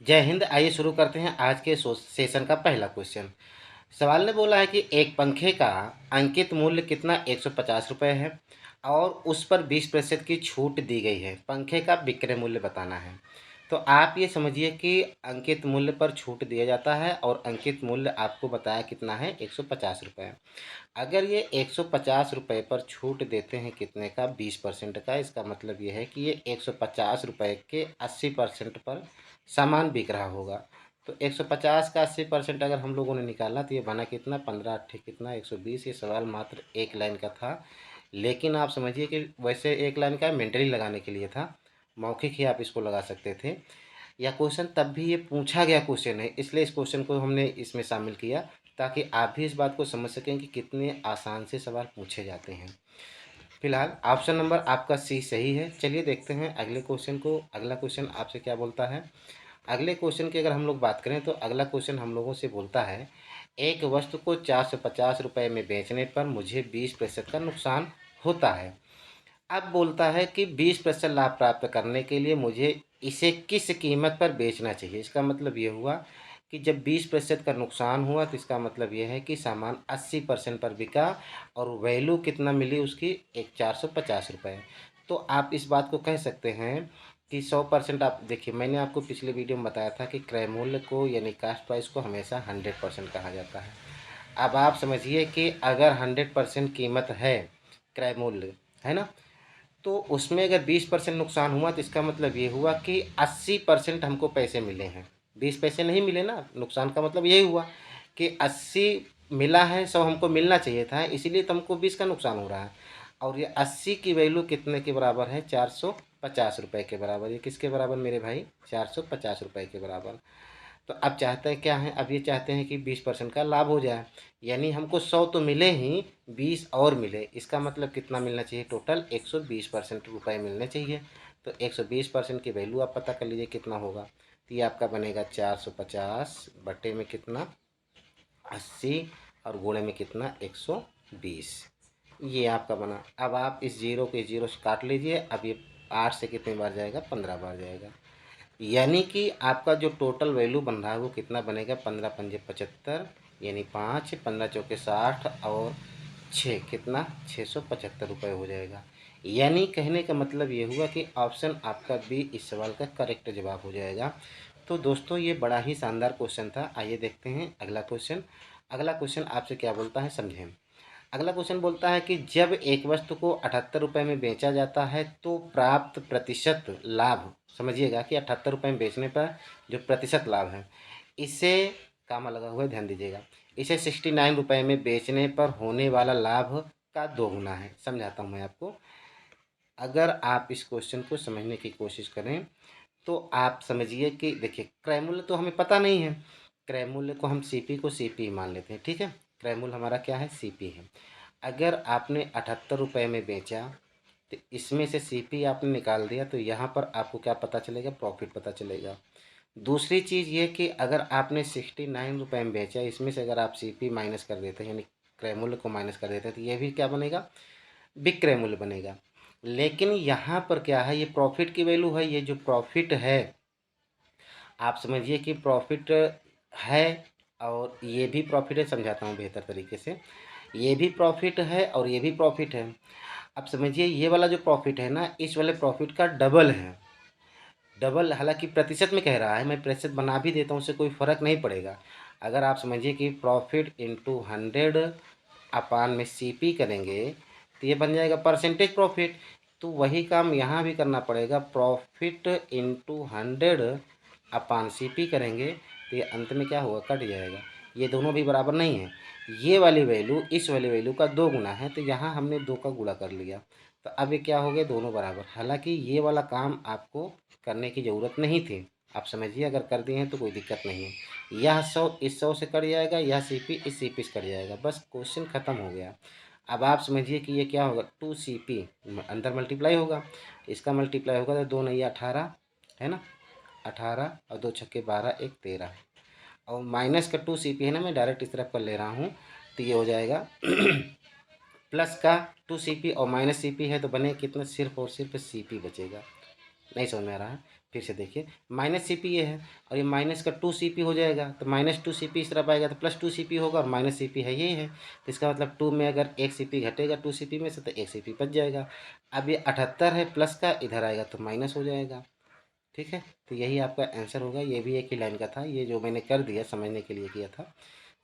जय हिंद। आइए शुरू करते हैं आज के सेशन का पहला क्वेश्चन। सवाल ने बोला है कि एक पंखे का अंकित मूल्य कितना 150 रुपये है और उस पर 20% की छूट दी गई है। पंखे का विक्रय मूल्य बताना है। तो आप ये समझिए कि अंकित मूल्य पर छूट दिया जाता है और अंकित मूल्य आपको बताया कितना है 150 रुपये। अगर ये 150 रुपये पर छूट देते हैं कितने का 20% का, इसका मतलब ये है कि ये 150 रुपये के 80% पर सामान बिक रहा होगा। तो 150 का 80% अगर हम लोगों ने निकाला तो ये बना कितना 15 अट्ठे कितना 120। ये सवाल मात्र एक लाइन का था, लेकिन आप समझिए कि वैसे एक लाइन का मेंटली लगाने के लिए था, मौखिक ही आप इसको लगा सकते थे। या क्वेश्चन तब भी ये पूछा गया क्वेश्चन है, इसलिए इस क्वेश्चन को हमने इसमें शामिल किया ताकि आप भी इस बात को समझ सकें कि कितने आसान से सवाल पूछे जाते हैं। फिलहाल ऑप्शन नंबर आपका सी सही है। चलिए देखते हैं अगले क्वेश्चन को। अगला क्वेश्चन आपसे क्या बोलता है। अगले क्वेश्चन की अगर हम लोग बात करें तो अगला क्वेश्चन हम लोगों से बोलता है, एक वस्तु को 450 रुपये में बेचने पर मुझे 20% का नुकसान होता है। अब बोलता है कि 20% लाभ प्राप्त करने के लिए मुझे इसे किस कीमत पर बेचना चाहिए। इसका मतलब ये हुआ कि जब 20% का नुकसान हुआ तो इसका मतलब ये है कि सामान 80% पर बिका और वैल्यू कितना मिली उसकी, एक 450 रुपये। तो आप इस बात को कह सकते हैं कि 100% आप देखिए, मैंने आपको पिछले वीडियो में बताया था कि क्रय मूल्य को यानी कास्ट प्राइस को हमेशा 100% कहा जाता है। अब आप समझिए कि अगर 100% कीमत है क्रय मूल्य, है ना, तो उसमें अगर 20% नुकसान हुआ तो इसका मतलब ये हुआ कि 80% हमको पैसे मिले हैं। 20 पैसे नहीं मिले ना, नुकसान का मतलब यही हुआ कि 80 मिला है, 100 हमको मिलना चाहिए था, इसीलिए तो हमको 20 का नुकसान हो रहा है। और ये 80 की वैल्यू कितने के बराबर है, 450 रुपये के बराबर। ये किसके बराबर मेरे भाई, 450 रुपये के बराबर। तो अब चाहते हैं क्या है, अब ये चाहते हैं कि 20% का लाभ हो जाए, यानी हमको 100 तो मिले ही, 20 और मिले। इसका मतलब कितना मिलना चाहिए, टोटल 120% रुपये मिलने चाहिए। तो 120% की वैल्यू आप पता कर लीजिए कितना होगा। तो ये आपका बनेगा 450 बटे में कितना 80 और गुणे में कितना 120। ये आपका बना। अब आप इस जीरो के जीरो से काट लीजिए। अब ये 8 से कितनी बार जाएगा, 15 बार जाएगा। यानी कि आपका जो टोटल वैल्यू बन रहा है वो कितना बनेगा, 15 पंजे 75, यानी 5, 15 चौके 60 और 6 कितना 675 रुपये हो जाएगा। यानी कहने का मतलब ये हुआ कि ऑप्शन आपका बी इस सवाल का करेक्ट जवाब हो जाएगा। तो दोस्तों ये बड़ा ही शानदार क्वेश्चन था। आइए देखते हैं अगला क्वेश्चन। अगला क्वेश्चन आपसे क्या बोलता है समझें। अगला क्वेश्चन बोलता है कि जब एक वस्तु को 78 रुपये में बेचा जाता है तो प्राप्त प्रतिशत लाभ, समझिएगा कि 78 रुपये में बेचने पर जो प्रतिशत लाभ है, इसे कामा लगा हुआ है, ध्यान दीजिएगा, इसे 69 रुपये में बेचने पर होने वाला लाभ का दोगुना है। समझाता हूँ मैं आपको। अगर आप इस क्वेश्चन को समझने की कोशिश करें तो आप समझिए कि देखिए, क्रय मूल्य तो हमें पता नहीं है। क्रय मूल्य को हम सीपी को सीपी मान लेते हैं, ठीक है। क्रय मूल्य हमारा क्या है, सीपी है। अगर आपने 78 रुपये में बेचा तो इसमें से सीपी आपने निकाल दिया, तो यहाँ पर आपको क्या पता चलेगा, प्रॉफिट पता चलेगा। दूसरी चीज़ ये कि अगर आपने 69 रुपये में बेचा, इसमें से अगर आप सीपी माइनस कर देते हैं यानी क्रय मूल्य को माइनस कर देते हैं, तो ये भी क्या बनेगा, विक्रय मूल्य बनेगा। लेकिन यहाँ पर क्या है, ये प्रॉफिट की वैल्यू है। ये जो प्रॉफिट है आप समझिए कि प्रॉफिट है और ये भी प्रॉफिट है। समझाता हूँ बेहतर तरीके से, ये भी प्रॉफिट है और ये भी प्रॉफिट है। अब समझिए ये वाला जो प्रॉफिट है ना, इस वाले प्रॉफिट का डबल है। डबल, हालांकि प्रतिशत में कह रहा है, मैं प्रतिशत बना भी देता हूँ, उससे कोई फ़र्क नहीं पड़ेगा। अगर आप समझिए कि प्रॉफिट इंटू 100 अपान में सीपी करेंगे तो ये बन जाएगा परसेंटेज प्रॉफिट। तो वही काम यहाँ भी करना पड़ेगा, प्रॉफिट इंटू 100 अपान सीपी करेंगे तो ये अंत में क्या होगा, कट जाएगा। ये दोनों भी बराबर नहीं है। ये वाली वैल्यू इस वाली वैल्यू का 2 गुना है, तो यहाँ हमने 2 का गुणा कर लिया। तो अब ये क्या हो गया, दोनों बराबर। हालांकि ये वाला काम आपको करने की ज़रूरत नहीं थी, आप समझिए, अगर कर दिए हैं तो कोई दिक्कत नहीं है। यह 100 इस 100 से कट जाएगा, यह सीपी इस सीपी से कट जाएगा, बस क्वेश्चन ख़त्म हो गया। अब आप समझिए कि ये क्या होगा, 2 CP अंदर मल्टीप्लाई होगा, इसका मल्टीप्लाई होगा तो 2 नहीं 18 है ना, 18 और 2 छक्के 12 1 13, और माइनस का 2 CP है ना, मैं डायरेक्ट इस तरफ कर ले रहा हूँ, तो ये हो जाएगा प्लस का 2 CP और माइनस CP है तो बने कितना, सिर्फ और सिर्फ CP बचेगा। नहीं समझ में आ रहा है, फिर से देखिए माइनस सी पी ये है और ये माइनस का 2 CP हो जाएगा, तो -2 CP इस तरफ आएगा तो +2 CP होगा और -CP है यही है। तो इसका मतलब 2 में अगर 1 CP घटेगा 2 CP में से तो 1 CP बच जाएगा। अब ये 78 है प्लस का, इधर आएगा तो माइनस हो जाएगा। ठीक है, तो यही आपका आंसर होगा। ये भी एक ही लाइन का था, ये जो मैंने कर दिया समझने के लिए किया था।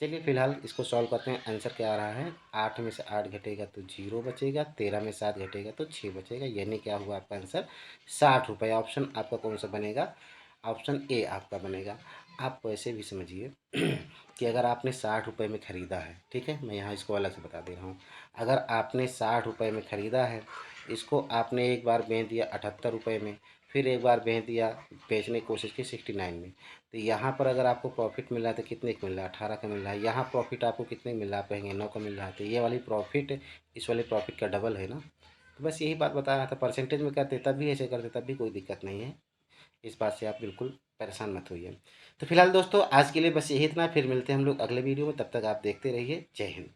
चलिए फिलहाल इसको सॉल्व करते हैं। आंसर क्या आ रहा है, 8 में से 8 घटेगा तो 0 बचेगा, 13 में 7 घटेगा तो 6 बचेगा, यानी क्या हुआ आपका आंसर 60 रुपये। ऑप्शन आपका कौन सा बनेगा, ऑप्शन ए आपका बनेगा। आप वैसे भी समझिए कि अगर आपने 60 रुपये में ख़रीदा है, ठीक है, मैं यहाँ इसको अलग से बता दे रहा हूँ। अगर आपने 60 रुपये में ख़रीदा है, इसको आपने एक बार बेच दिया 78 रुपये में, फिर एक बार बेच दिया, बेचने की कोशिश की 69 में, तो यहाँ पर अगर आपको प्रॉफिट मिल रहा है तो कितने का मिल रहा है, 18 का मिल रहा है। यहाँ प्रॉफिट आपको कितने का मिल रहा है, आप कहेंगे 9 का मिल रहा है, तो ये वाली प्रॉफिट इस वाले प्रॉफिट का डबल है ना। तो बस यही बात बता रहा था। परसेंटेज में करते तब भी ऐसे करते तब भी कोई दिक्कत नहीं है, इस बात से आप बिल्कुल परेशान मत होइए। तो फिलहाल दोस्तों आज के लिए बस यही इतना, फिर मिलते हैं हम लोग अगले वीडियो में, तब तक आप देखते रहिए। जय हिंद।